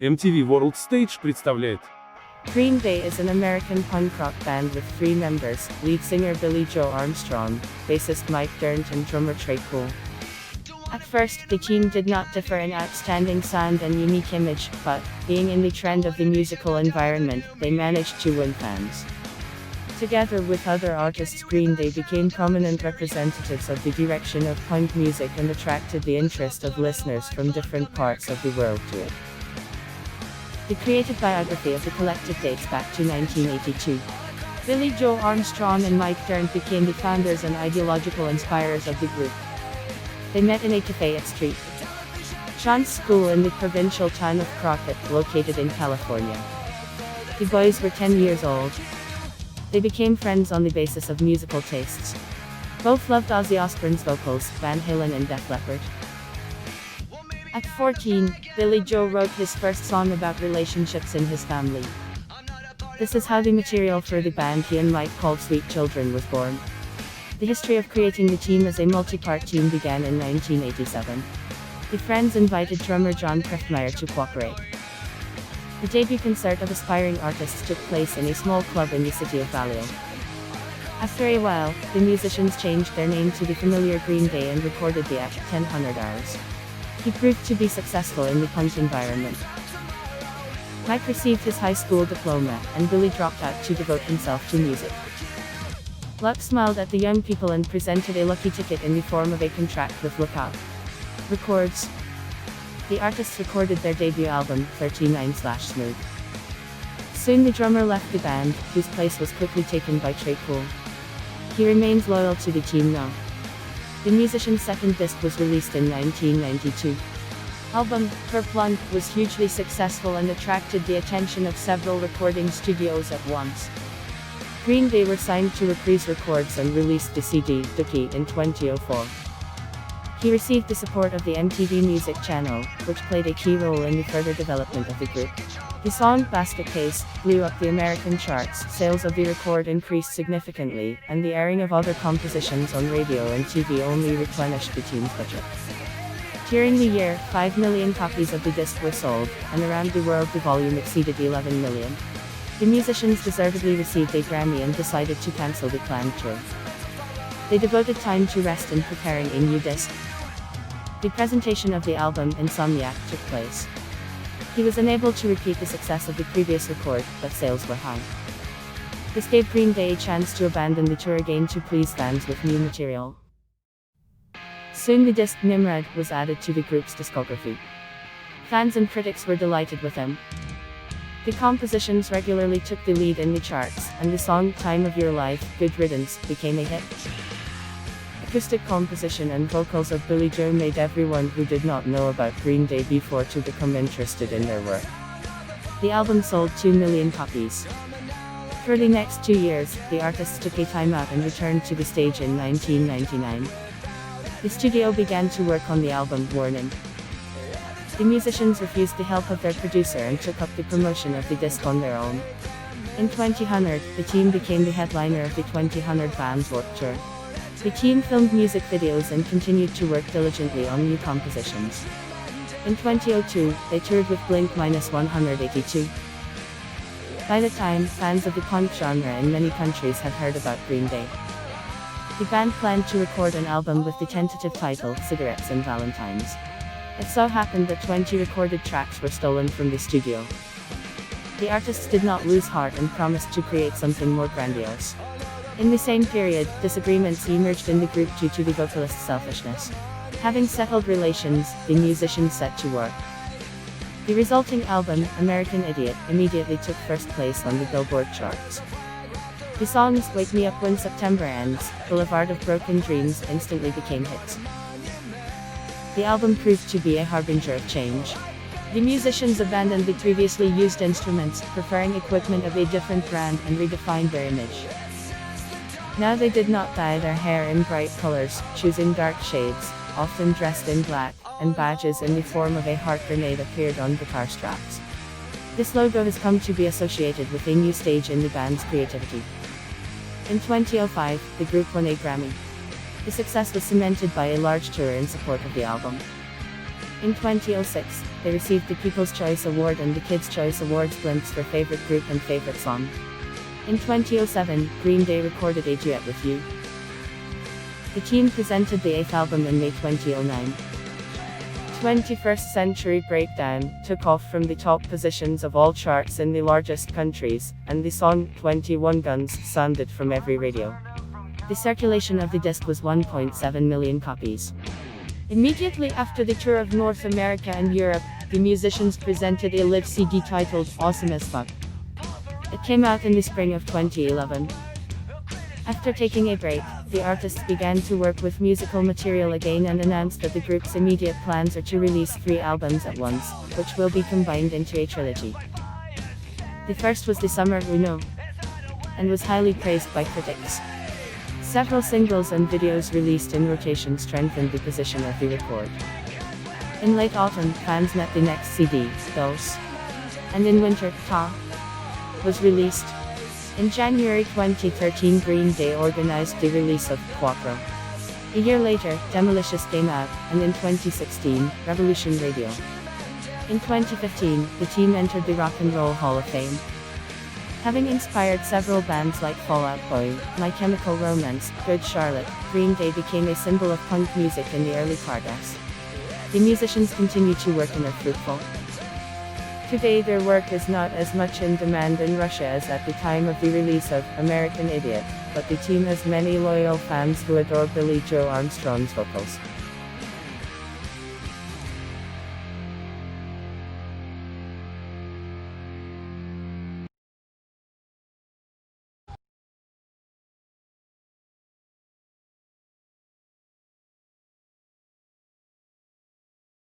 MTV World Stage представляет Green Day is an American punk rock band with three members, lead singer Billy Joe Armstrong, bassist Mike Dirnt and drummer Trey Cool. At first, the team did not differ in outstanding sound and unique image, but, being in the trend of the musical environment, they managed to win fans. Together with other artists, Green Day became prominent representatives of the direction of punk music and attracted the interest of listeners from different parts of the world to it. The creative biography of the collective dates back to 1982. Billy Joe Armstrong and Mike Dirnt became the founders and ideological inspirers of the group. They met in a cafe at St. John's School in the provincial town of Crockett, located in California. The boys were 10 years old. They became friends on the basis of musical tastes. Both loved Ozzy Osbourne's vocals, Van Halen and Def Leppard. At 14, Billy Joe wrote his first song about relationships in his family. This is how the material for the band he and Mike called Sweet Children was born. The history of creating the team as a multi-part team began in 1987. The Friends invited drummer John Kreftmeyer to cooperate. The debut concert of aspiring artists took place in a small club in the city of Vallejo. After a while, the musicians changed their name to the familiar Green Day and recorded the act 1000 Hours. He proved to be successful in the punk environment. Mike received his high school diploma, and Billy dropped out to devote himself to music. Luck smiled at the young people and presented a lucky ticket in the form of a contract with Lookout Records. The artists recorded their debut album, 39/Smooth. Soon the drummer left the band, whose place was quickly taken by Trey Cool. He remains loyal to the team now. The musician's second disc was released in 1992. Album, Kerplunk, was hugely successful and attracted the attention of several recording studios at once. Green Day were signed to Reprise Records and released the CD, Dookie, in 2004. He received the support of the MTV Music Channel, which played a key role in the further development of the group. The song Basket Case blew up the American charts, sales of the record increased significantly, and the airing of other compositions on radio and TV only replenished the team's budget. During the year, 5 million copies of the disc were sold, and around the world the volume exceeded 11 million. The musicians deservedly received a Grammy and decided to cancel the planned tour. They devoted time to rest and preparing a new disc. The presentation of the album, Insomniac, took place. He was unable to repeat the success of the previous record, but sales were high. This gave Green Day a chance to abandon the tour again to please fans with new material. Soon the disc Nimrod was added to the group's discography. Fans and critics were delighted with them. The compositions regularly took the lead in the charts, and the song Time of Your Life, Good Riddance, became a hit. Acoustic composition and vocals of Billy Joe made everyone who did not know about Green Day before to become interested in their work. The album sold 2 million copies. For the next 2 years, the artists took a time out and returned to the stage in 1999. The studio began to work on the album, Warning. The musicians refused the help of their producer and took up the promotion of the disc on their own. In 2000, the team became the headliner of the 2000 Vans Warped Tour. The team filmed music videos and continued to work diligently on new compositions. In 2002, they toured with Blink-182. By the time, fans of the punk genre in many countries had heard about Green Day. The band planned to record an album with the tentative title, Cigarettes and Valentines. It so happened that 20 recorded tracks were stolen from the studio. The artists did not lose heart and promised to create something more grandiose. In the same period, disagreements emerged in the group due to the vocalist's selfishness. Having settled relations, the musicians set to work. The resulting album, American Idiot, immediately took first place on the Billboard charts. The songs Wake Me Up When September Ends, Boulevard of Broken Dreams instantly became hits. The album proved to be a harbinger of change. The musicians abandoned the previously used instruments, preferring equipment of a different brand, and redefined their image. Now they did not dye their hair in bright colors, choosing dark shades, often dressed in black, and badges in the form of a heart grenade appeared on guitar straps. This logo has come to be associated with a new stage in the band's creativity. In 2005, the group won a Grammy. The success was cemented by a large tour in support of the album. In 2006, they received the People's Choice Award and the Kids' Choice Awards Blimps for Favorite Group and Favorite Song. In 2007, Green Day recorded A Duet with You. The team presented the 8th album in May 2009. 21st Century Breakdown took off from the top positions of all charts in the largest countries, and the song 21 Guns sounded from every radio. The circulation of the disc was 1.7 million copies. Immediately after the tour of North America and Europe, the musicians presented a live CD titled Awesome as Fuck. It came out in the spring of 2011. After taking a break, the artists began to work with musical material again and announced that the group's immediate plans are to release 3 albums at once, which will be combined into a trilogy. The first was the Summer Uno, and was highly praised by critics. Several singles and videos released in rotation strengthened the position of the record. In late autumn, fans met the next CD, Dos, and in winter, Ta, was released. In January 2013, Green Day organized the release of Quattro. A year later, Demolicious came out, and in 2016, Revolution Radio. In 2015, the team entered the Rock and Roll Hall of Fame. Having inspired several bands like Fall Out Boy, My Chemical Romance, Good Charlotte, Green Day became a symbol of punk music in the early parts. The musicians continue to work and are fruitful. Today their work is not as much in demand in Russia as at the time of the release of American Idiot, but the team has many loyal fans who adore Billie Joe Armstrong's vocals.